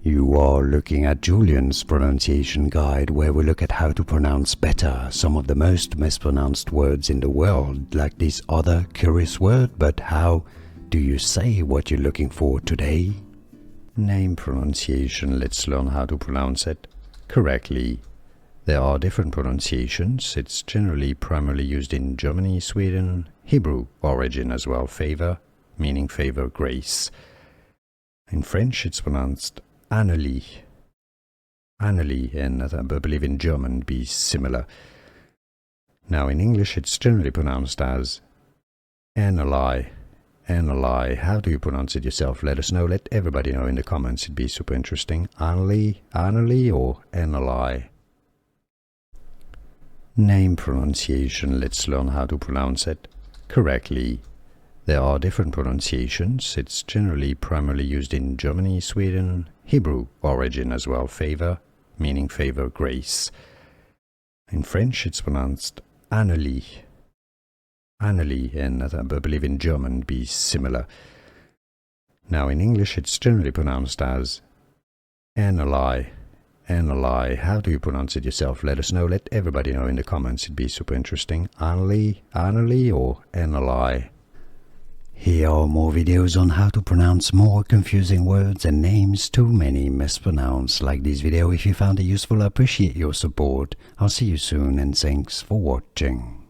You are looking at Julian's pronunciation guide, where we look at how to pronounce better some of the most mispronounced words in the world, like this other curious word. But how do you say what you're looking for today? Name pronunciation. Let's learn how to pronounce it correctly. There are different pronunciations. It's generally primarily used in Germany, Sweden, Hebrew origin as well, favor, meaning favor, grace. In French it's pronounced Annelie. Annelie, and I believe in German be similar. Now in English it's generally pronounced as Annelie. Annelie. How do you pronounce it yourself? Let us know. Let everybody know in the comments. It'd be super interesting. Annelie, Annelie, or Annelie? Name pronunciation. Let's learn how to pronounce it correctly. There are different pronunciations. It's generally primarily used in Germany, Sweden, Hebrew origin as well, favor, meaning favor, grace. In French it's pronounced Annelie. Annelie, and I believe in German be similar. Now in English it's generally pronounced as Annelie. Annelie. How do you pronounce it yourself? Let us know. Let everybody know in the comments. It'd be super interesting. Annelie, Annelie, or Annelie? Here are more videos on how to pronounce more confusing words and names too many mispronounced. Like this video if you found it useful. I appreciate your support. I'll see you soon and thanks for watching.